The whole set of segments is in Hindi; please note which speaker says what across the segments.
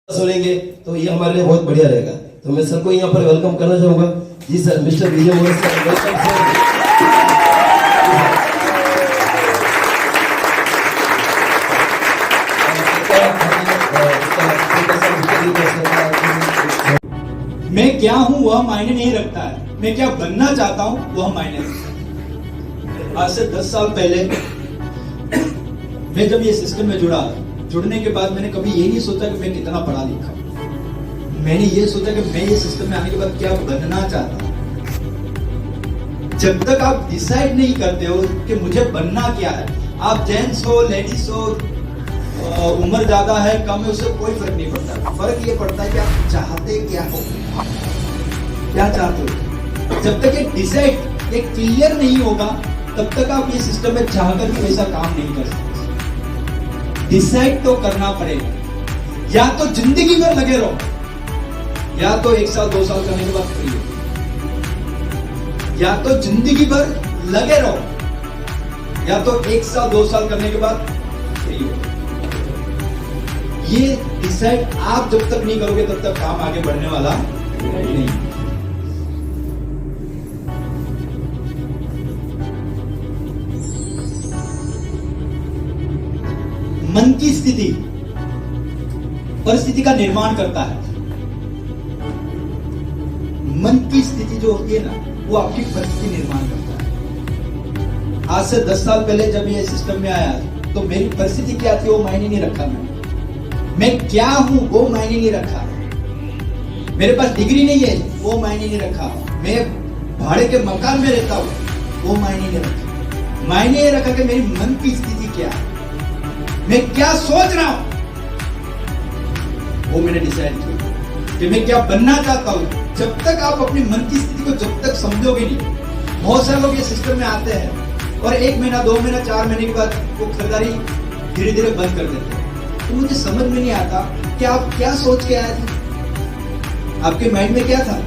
Speaker 1: सुनेंगे तो ये हमारे लिए बहुत बढ़िया रहेगा। तो मैं सबको यहाँ पर वेलकम करना चाहूंगा। जी सर, मिस्टर विजय मोहन सर, वेलकम सर।
Speaker 2: मैं क्या हूं वह मायने नहीं रखता है, मैं क्या बनना चाहता हूं वह मायने रखता है। आज से 10 साल पहले मैं जब ये सिस्टम में जुड़ने के बाद मैंने कभी ये नहीं सोचा कि मैं कितना पढ़ा लिखा हूं। मैंने ये सोचा कि मैं ये सिस्टम में आने के बाद क्या बनना चाहता हूं। जब तक आप डिसाइड नहीं करते हो कि मुझे बनना क्या है, आप जेंट्स हो लेडीज हो, उम्र ज्यादा है कम है, उससे कोई फर्क नहीं पड़ता। फर्क ये पड़ता है कि आप चाहते क्या हो, क्या चाहते हो। जब तक ये डिसाइड ये क्लियर नहीं होगा तब तक आप ये सिस्टम में चाहकर भी वैसा काम नहीं कर सकते। डिसाइड तो करना पड़ेगा। या तो जिंदगी भर लगे रहो, या तो 1 साल 2 साल करने के बाद फ्री हो। या तो जिंदगी भर लगे रहो, या तो 1 साल 2 साल करने के बाद फ्री हो। ये डिसाइड आप जब तक नहीं करोगे तब तक काम आगे बढ़ने वाला नहीं। मन की स्थिति परिस्थिति का निर्माण करता है। मन की स्थिति जो होती है ना, वो आपकी परिस्थिति निर्माण करता है। आज से 10 साल पहले जब ये सिस्टम में आया तो मेरी परिस्थिति क्या थी वो मायने नहीं रखा। मैं क्या हूं वो मायने नहीं रखा। मेरे पास डिग्री नहीं है वो मायने नहीं रखा। मैं भाड़े के मकान में रहता हूं वो मायने नहीं रखा। मायने ये रखा कि मेरी मन की स्थिति क्या है, मैं क्या सोच रहा हूं, वो मैंने डिसाइड किया कि मैं क्या बनना चाहता हूं। जब तक आप अपनी मन की स्थिति को जब तक समझोगे नहीं, बहुत सारे लोग ये सिस्टम में आते हैं और 1 महीना 2 महीना 4 महीने के बाद वो खरीदारी धीरे धीरे बंद कर देते हैं। तो मुझे समझ में नहीं आता कि आप क्या सोच के आए थे, आपके माइंड में क्या था।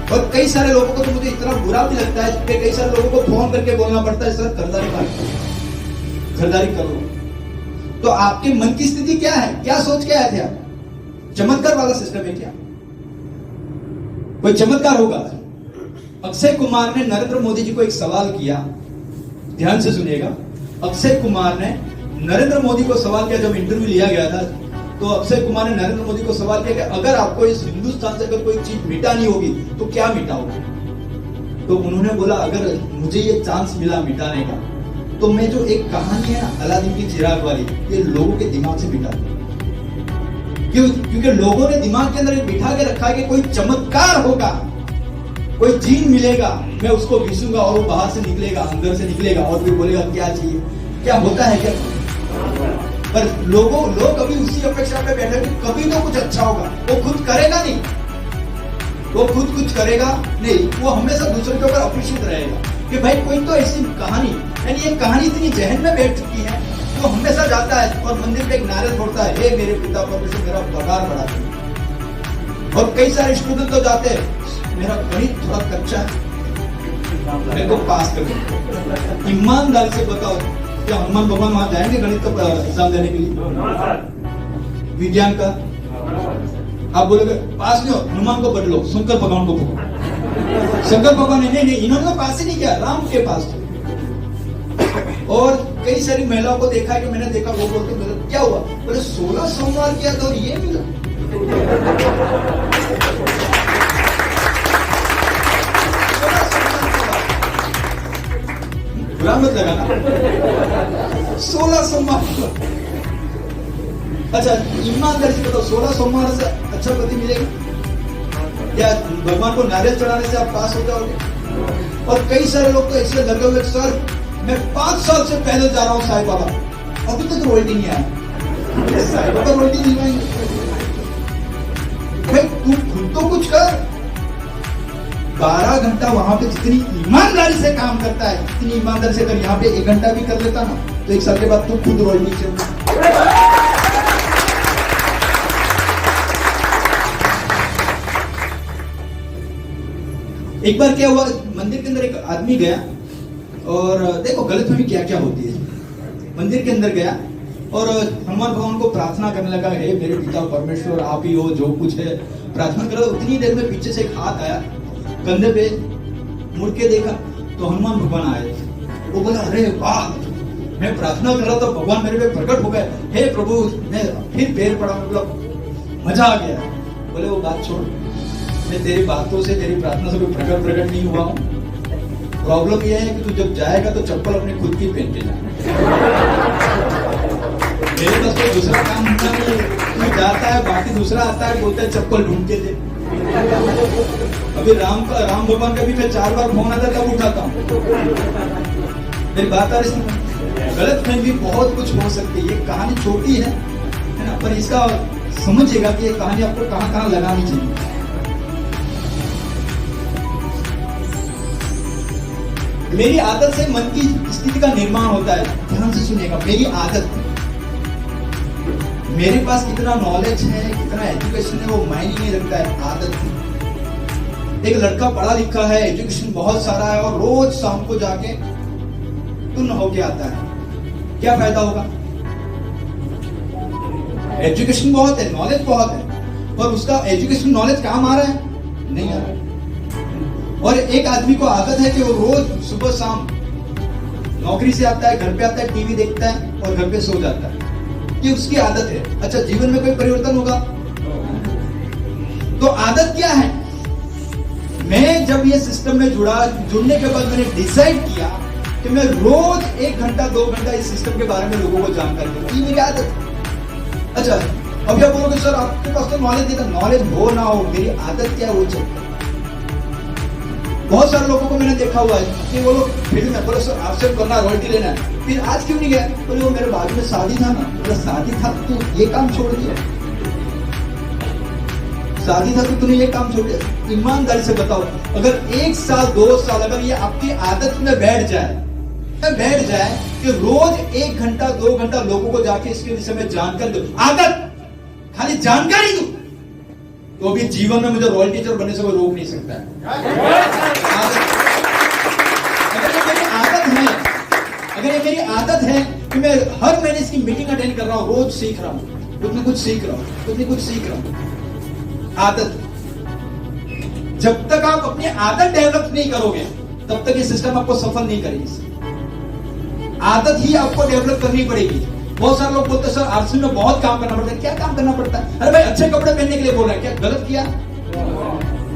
Speaker 2: और कई सारे लोगों को तो मुझे इतना बुरा भी लगता है कि कई सारे लोगों को फोन करके बोलना पड़ता है, सर खरीदारी करो। तो आपके मन की स्थिति क्या है, क्या सोच के आए थे आप? चमत्कार वाला सिस्टम है क्या? कोई चमत्कार होगा? अक्षय कुमार ने नरेंद्र मोदी जी को एक सवाल किया, ध्यान से सुनिएगा। अक्षय कुमार ने नरेंद्र मोदी को सवाल किया, जब इंटरव्यू लिया गया था तो अक्षय कुमार ने नरेंद्र मोदी को सवाल किया कि अगर आपको इस हिंदुस्तान से अगर कोई चीज मिटानी होगी तो क्या मिटाओगे? तो उन्होंने बोला, अगर मुझे ये चांस मिला मिटाने का तो मैं जो एक कहानी है अलादीन की चिराग वाली, ये लोगों के दिमाग से मिटा दूं। क्योंकि लोगों ने दिमाग के अंदर बिठा के रखा है कि कोई चमत्कार होगा, कोई जीन मिलेगा, मैं उसको घिसूंगा और वो बाहर से निकलेगा, अंदर से निकलेगा और फिर बोलेगा क्या चाहिए, क्या होता है क्या। पर लोग अभी उसी अपेक्षा पे बैठे कि कभी तो कुछ अच्छा होगा। वो खुद करेगा नहीं, वो खुद कुछ करेगा नहीं, वो हमेशा दूसरे के ऊपर अपेक्षित रहेगा कि भाई कोई तो ऐसी कहानी, यानी ये कहानी इतनी जहन में बैठ चुकी है। वो हमेशा जाता है और मंदिर पे एक नारे छोड़ता है, हे मेरे पिता परमेश्वर मेरा पगार बढ़ा दो। और कई सारे स्टूडेंट तो जाते हैं, मेरा गणित थोड़ा कच्चा है, मेरे को पास कर दो। ईमानदारी से बताओ, क्या हनुमान भगवान वहां जाएंगे गणित का एग्जाम देने के लिए, विज्ञान का? आप बोलोगे पास नहीं हो, हनुमान को बदलो, शंकर भगवान को पकड़ो। शंकर भगवान नहीं, इन्होंने पास ही नहीं किया, राम के पास। और कई सारी महिलाओं को देखा है कि मैंने देखा, वो बोलते मेरे क्या हुआ, बोले 16 सोमवार किया तो ये मिला। बुरा मत लगाना, 16 सोमवार। अच्छा ईमानदारी से बताओ, 16 सोमवार से अच्छा पति मिलेगा क्या? भगवान को नारियल चढ़ाने से आप पास हो जाओगे? और कई सारे लोग तो ऐसे लगे हुए, सर मैं 5 साल से पहले जा रहा हूं साईं बाबा, अभी तक रोटी नहीं आया। साईं बाबा रोटी नहीं आएंगे भाई, तू खुद तो कुछ कर। 12 घंटा वहां पे जितनी ईमानदारी से काम करता है, इतनी ईमानदारी से अगर यहाँ पे 1 घंटा भी कर लेता ना, तो 1 साल के बाद तू खुद रोटी चाहिए। एक बार क्या हुआ, मंदिर के अंदर एक आदमी गया और देखो गलतफहमी क्या क्या होती है। मंदिर के अंदर गया और हनुमान भगवान को प्रार्थना करने लगा, हे मेरे पिता परमेश्वर आप ही हो जो कुछ है, प्रार्थना करो। उतनी देर में पीछे से एक हाथ आया, कंधे पे मुड़ के देखा तो हनुमान भगवान आए। वो बोला, अरे वाह, मैं प्रार्थना कर रहा था भगवान मेरे पे प्रकट हो गए, हे प्रभु। मैं फिर पैर पड़ा, मतलब मजा आ गया। बोले वो बात छोड़, मैं तेरी बातों से तेरी प्रार्थना से कोई प्रकट नहीं हुआ हूँ। प्रॉब्लम यह है कि तू जब जाएगा तो चप्पल अपने खुद की पहन के जाए। मेरे पास कोई दूसरा काम होता नहीं, तू जाता है बाकी दूसरा आता है, बोलता है चप्पल ढूंढ के दे। अभी राम भगवान का भी मैं 4 बार फोन आता तब उठाता हूँ। मेरी बात आ रही है, गलत फहमी बहुत कुछ हो सकती है। ये कहानी छोटी है ना, पर इसका समझिएगा कि ये कहानी आपको कहाँ कहाँ लगानी चाहिए। मेरी आदत से मन की स्थिति का निर्माण होता है। ध्यान से सुनिएगा, मेरी आदत, मेरे पास कितना नॉलेज है, कितना एजुकेशन है, वो मायने नहीं रखता है, आदत है। एक लड़का पढ़ा लिखा है, एजुकेशन बहुत सारा है और रोज शाम को जाके टुन होके आता है, क्या फायदा होगा? एजुकेशन बहुत है, नॉलेज बहुत है, पर उसका एजुकेशन नॉलेज काम आ रहा है? नहीं आ रहा है। और एक आदमी को आदत है कि वो रोज सुबह शाम नौकरी से आता है, घर पे आता है, टीवी देखता है और घर पे सो जाता है। ये उसकी आदत है। अच्छा, जीवन में कोई परिवर्तन होगा? तो आदत क्या है? मैं जब ये सिस्टम में जुड़ने के बाद मैंने डिसाइड किया कि मैं रोज 1 घंटा 2 घंटा इस सिस्टम के बारे में लोगों को जानकारी दूं। ये मेरी आदत है। अच्छा, अभी आप बोलोगे सर आपके पास तो नॉलेज देता, नॉलेज हो ना हो, मेरी आदत क्या वो चाहिए। बहुत सारे लोगों को मैंने देखा हुआ है कि वो लोग फील्ड में बोले सर आपसे करना, रॉयल्टी लेना है, फिर आज क्यों नहीं गया? बोले वो मेरे बाजू में शादी था ना। बोला शादी था तो ये काम छोड़ दिया? शादी था तो तूने ये काम छोड़ दिया? ईमानदारी से बताओ, अगर 1 साल 2 साल अगर ये आपकी आदत में बैठ जाए कि रोज 1 घंटा 2 घंटा लोगों को जाके इसके विषय में जानकारी दो, आदत खाली जानकारी दो, तो भी जीवन में मुझे रॉयल टीचर बनने से कोई रोक नहीं सकता है। अगर ये मेरी आदत है कि मैं हर महीने इसकी मीटिंग अटेंड कर रहा हूं, रोज सीख रहा हूं, कुछ न कुछ सीख रहा हूं, आदत। जब तक आप अपनी आदत डेवलप नहीं करोगे तब तक ये सिस्टम आपको सफल नहीं करेगी। आदत ही आपको डेवलप करनी पड़ेगी। बहुत सारे लोग बोलते हैं सर आरसी में बहुत काम करना पड़ता है। क्या काम करना पड़ता है? अरे भाई अच्छे कपड़े पहनने के लिए बोल रहा है, क्या गलत किया?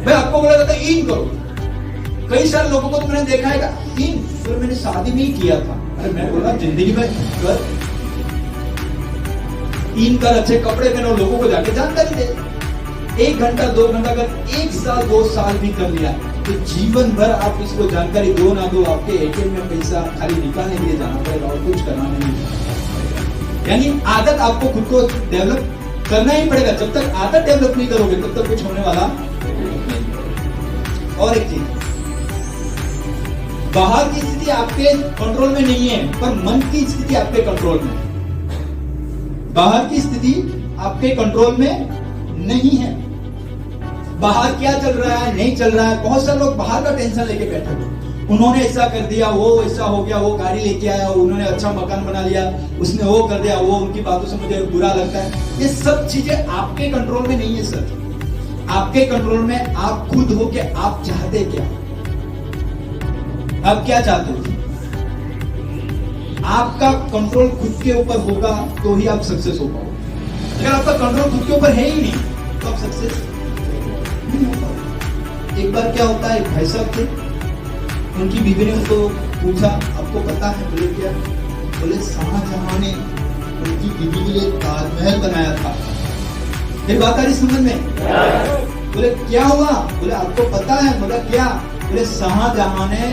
Speaker 2: मैं आपको बोला जाता है इन करो। कई सारे लोगों को तो मैंने देखा है इन, तो मैंने शादी नहीं किया था। अरे मैं बोला जिंदगी में कर, इन कर, अच्छे कपड़े पहनो, लोगों को जाके जानकारी दे। 1 घंटा 2 घंटा अगर 1 साल 2 साल भी कर लिया तो जीवन भर आप इसको जानकारी दो ना दो, आपके एटीएम में पैसा खाली निकालने के लिए जाना पड़ेगा और कुछ करना नहीं। यानी आदत आपको खुद को डेवलप करना ही पड़ेगा। जब तक आदत डेवलप नहीं करोगे तब तक कुछ होने वाला नहीं। और एक चीज, बाहर की स्थिति आपके कंट्रोल में नहीं है, पर मन की स्थिति आपके कंट्रोल में है। बाहर की स्थिति आपके कंट्रोल में नहीं है। बाहर क्या चल रहा है नहीं चल रहा है, बहुत सारे लोग बाहर का टेंशन लेके बैठे हुए, उन्होंने ऐसा कर दिया, वो ऐसा हो गया, वो गाड़ी लेके आया, उन्होंने अच्छा मकान बना लिया, उसने वो कर दिया, वो उनकी बातों से मुझे बुरा लगता है। ये सब चीजें आपके कंट्रोल में नहीं है सर। आपके कंट्रोल में आप खुद हो के आप चाहते क्या, आप क्या चाहते हो। आपका कंट्रोल खुद के ऊपर होगा तो ही आप सक्सेस हो पाओगे। अगर आपका कंट्रोल खुद के ऊपर है ही नहीं तो आप सक्सेस नहीं हो पाओगे। एक बार क्या होता है, एक भाई साहब थे, उनकी बीवी ने उनको पूछा आपको पता है? बोले क्या? बोले शाहजहां ने उनकी बीवी के लिए ताजमहल बनाया था। फिर बात आ रही समझ में? बोले क्या हुआ? बोले आपको पता है? बोला क्या? बोले शाहजहां ने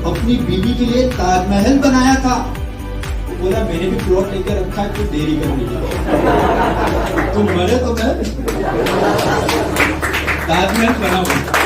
Speaker 2: अपनी बीवी के लिए ताजमहल बनाया था। बोला मैंने भी प्लॉट लेकर रखा है, तो देरी कर रही तुम मरे तो मैं ताजमहल बनाऊंगा।